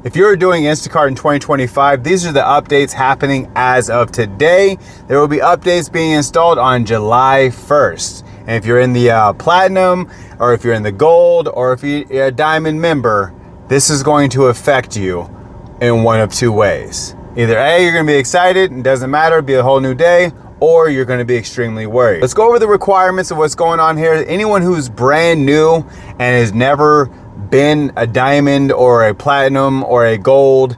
If you're doing Instacart in 2025, these are the updates happening as of today. There will be updates being installed on July 1st. And if you're in the platinum, or if you're in the gold, or if you're a diamond member, this is going to affect you in one of two ways. Either A, you're going to be excited and doesn't matter, it'll be a whole new day, or you're going to be extremely worried. Let's go over the requirements of what's going on here. Anyone who's brand new and has never been a diamond or a platinum or a gold,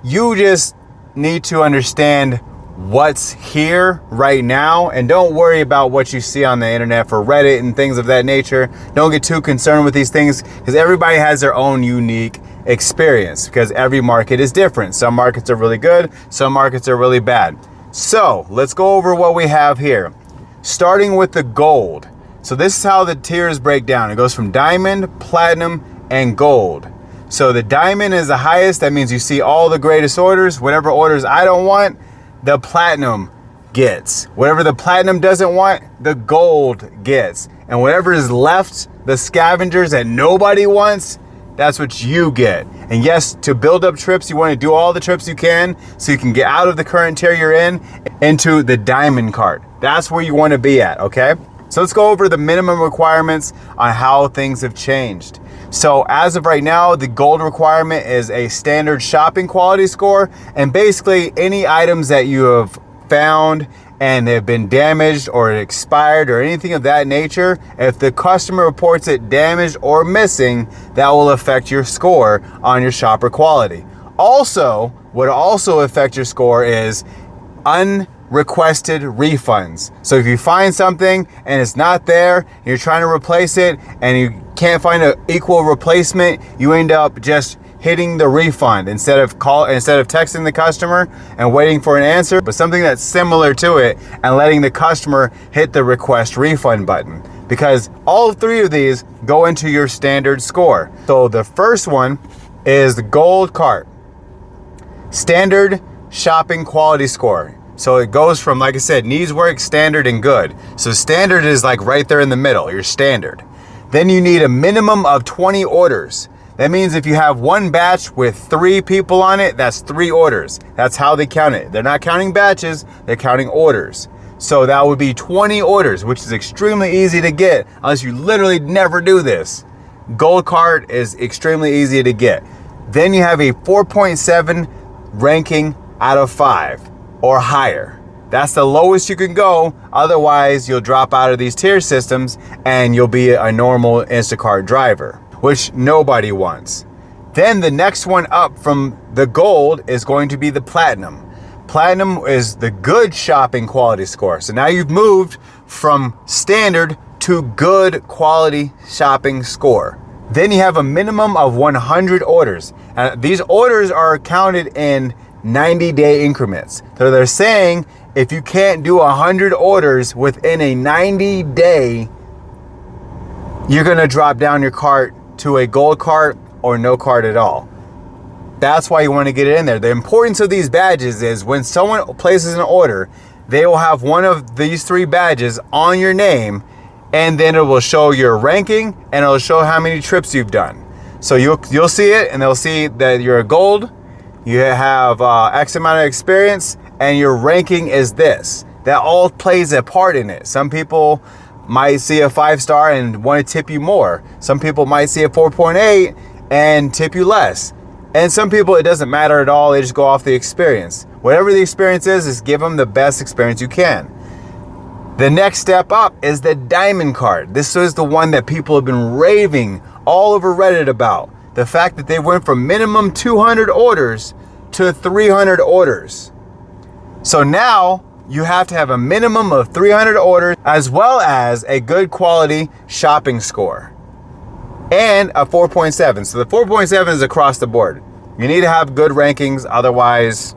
you just need to understand what's here right now, and don't worry about what you see on the internet for Reddit and things of that nature. Don't get too concerned with these things, because everybody has their own unique experience, because every market is different. Some markets are really good, some markets are really bad. So let's go over what we have here, starting with the gold. So this is how the tiers break down. It goes from diamond, platinum, and gold. So the diamond is the highest. That means you see all the greatest orders. Whatever orders I don't want, the platinum gets. Whatever the platinum doesn't want, the gold gets. And whatever is left, the scavengers that nobody wants, that's what you get. And yes, to build up trips, you want to do all the trips you can so you can get out of the current tier you're in into the diamond cart. That's where you want to be at, okay? So let's go over the minimum requirements on how things have changed. So as of right now, the gold requirement is a standard shopping quality score, and basically any items that you have found and they've been damaged or expired or anything of that nature, if the customer reports it damaged or missing, that will affect your score on your shopper quality. Also, what also affect your score is unrequested refunds. So if you find something and it's not there, and you're trying to replace it and you can't find an equal replacement, you end up just hitting the refund instead of texting the customer and waiting for an answer, but something that's similar to it, and letting the customer hit the request refund button, because all three of these go into your standard score. So the first one is the gold cart, standard shopping quality score. So it goes from, like I said, needs work, standard, and good. So standard is like right there in the middle, your standard. Then you need a minimum of 20 orders. That means if you have one batch with 3 people on it, that's 3 orders. That's how they count it. They're not counting batches, they're counting orders. So that would be 20 orders, which is extremely easy to get unless you literally never do this. Gold card is extremely easy to get. Then you have a 4.7 ranking out of 5 or higher. That's the lowest you can go. Otherwise, you'll drop out of these tier systems and you'll be a normal Instacart driver, which nobody wants. Then the next one up from the gold is going to be the platinum. Platinum is the good shopping quality score. So now you've moved from standard to good quality shopping score. Then you have a minimum of 100 orders. These orders are counted in 90-day increments. So they're saying if you can't do 100 orders within a 90-day, you're gonna drop down your cart to a gold cart or no cart at all. That's why you want to get it in there. The importance of these badges is when someone places an order, they will have one of these 3 badges on your name, and then it will show your ranking and it'll show how many trips you've done. So you'll see it, and they'll see that you're a gold, you have X amount of experience, and your ranking is this. That all plays a part in it. Some people might see a 5-star and want to tip you more. Some people might see a 4.8 and tip you less. And some people, it doesn't matter at all. They just go off the experience. Whatever the experience is give them the best experience you can. The next step up is the diamond card. This is the one that people have been raving all over Reddit about. The fact that they went from minimum 200 orders to 300 orders. So now you have to have a minimum of 300 orders, as well as a good quality shopping score and a 4.7. So the 4.7 is across the board. You need to have good rankings, otherwise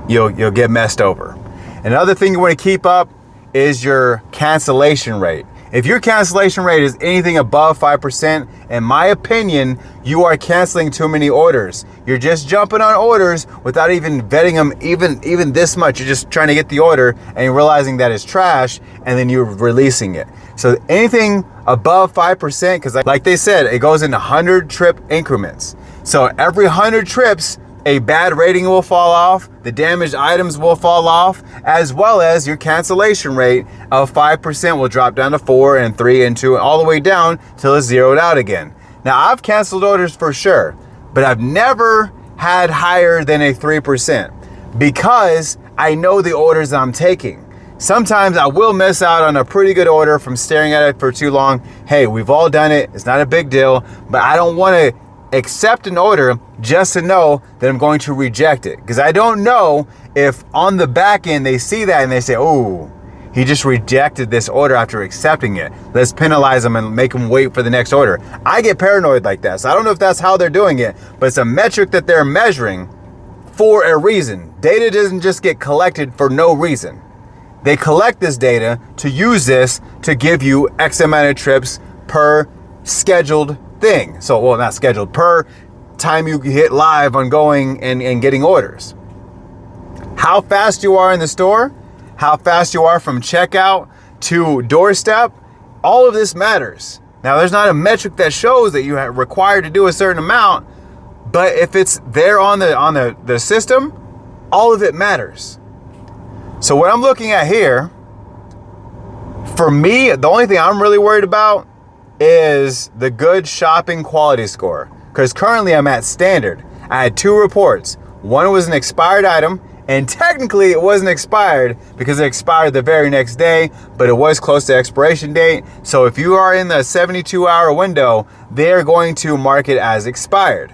you'll get messed over. Another thing you want to keep up is your cancellation rate. If your cancellation rate is anything above 5%, in my opinion, you are canceling too many orders. You're just jumping on orders without even vetting them even this much. You're just trying to get the order and you're realizing that it's trash, and then you're releasing it. So anything above 5%, because like they said, it goes in 100 trip increments. So every 100 trips, a bad rating will fall off, the damaged items will fall off, as well as your cancellation rate of 5% will drop down to 4 and 3 and 2, and all the way down till it's zeroed out again. Now, I've canceled orders for sure, but I've never had higher than a 3% because I know the orders I'm taking. Sometimes I will miss out on a pretty good order from staring at it for too long. Hey, we've all done it. It's not a big deal, but I don't want to accept an order just to know that I'm going to reject it, because I don't know if on the back end they see that and they say, oh, he just rejected this order after accepting it. Let's penalize him and make him wait for the next order. I get paranoid like that. So I don't know if that's how they're doing it, but it's a metric that they're measuring for a reason. Data doesn't just get collected for no reason. They collect this data to use this to give you X amount of trips per scheduled thing. So, well, not scheduled, per time you hit live on going and getting orders. How fast you are in the store, how fast you are from checkout to doorstep, all of this matters. Now, there's not a metric that shows that you are required to do a certain amount, but if it's there on the system, all of it matters. So what I'm looking at here, for me, the only thing I'm really worried about is the good shopping quality score, because currently I'm at standard. I had 2 reports. One was an expired item, and technically it wasn't expired because it expired the very next day, but it was close to expiration date. So if you are in the 72-hour window, they're going to mark it as expired.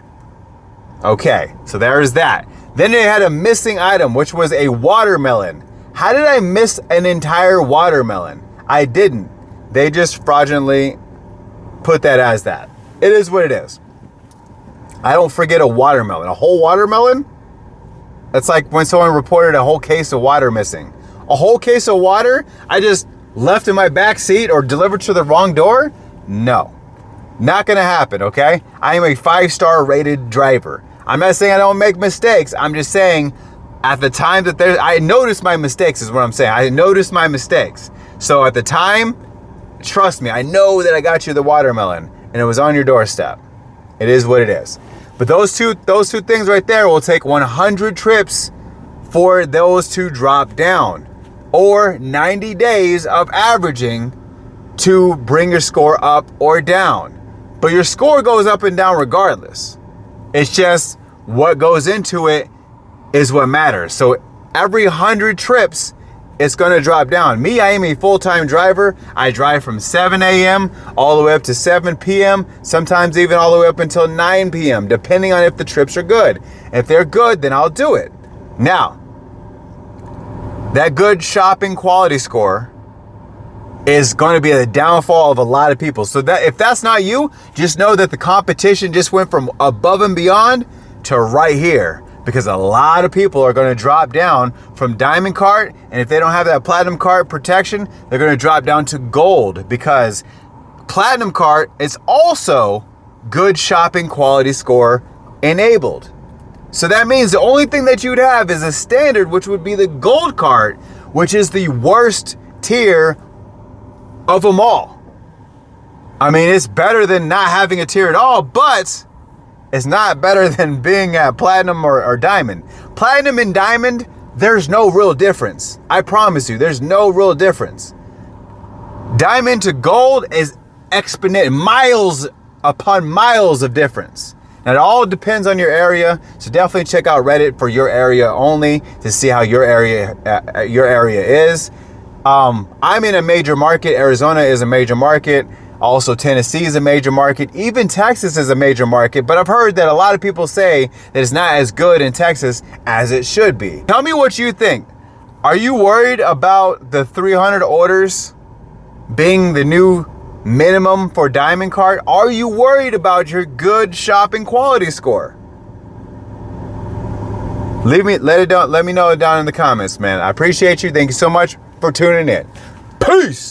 Okay, so there is that. Then they had a missing item, which was a watermelon. How did I miss an entire watermelon? I didn't. They just fraudulently put that as that. It is what it is. I don't forget a watermelon. A whole watermelon? That's like when someone reported a whole case of water missing. A whole case of water I just left in my back seat or delivered to the wrong door? No. Not gonna happen, okay? I am a 5-star rated driver. I'm not saying I don't make mistakes. I'm just saying at the time that I noticed my mistakes is what I'm saying. I noticed my mistakes. So at the time, trust me, I know that I got you the watermelon and it was on your doorstep. It is what it is. But those two things right there will take 100 trips for those to drop down, or 90 days of averaging to bring your score up or down. But your score goes up and down regardless. It's just what goes into it is what matters. So every 100 trips, it's going to drop down. Me, I am a full-time driver. I drive from 7 a.m. all the way up to 7 p.m., sometimes even all the way up until 9 p.m., depending on if the trips are good. If they're good, then I'll do it. Now, that good shopping quality score is going to be the downfall of a lot of people. So that if that's not you, just know that the competition just went from above and beyond to right here, because a lot of people are going to drop down from diamond cart, and if they don't have that platinum cart protection, they're going to drop down to gold, because platinum cart is also good shopping quality score enabled. So that means the only thing that you'd have is a standard, which would be the gold cart, which is the worst tier of them all. I mean, it's better than not having a tier at all, but it's not better than being at platinum or diamond. Platinum and diamond, there's no real difference. I promise you, there's no real difference. Diamond to gold is exponential, miles upon miles of difference. Now, it all depends on your area, so definitely check out Reddit for your area only to see how your area is. I'm in a major market. Arizona is a major market. Also, Tennessee is a major market. Even Texas is a major market. But I've heard that a lot of people say that it's not as good in Texas as it should be. Tell me what you think. Are you worried about the 300 orders being the new minimum for diamond cart? Are you worried about your good shopping quality score? Let me know down in the comments, man. I appreciate you. Thank you so much for tuning in. Peace.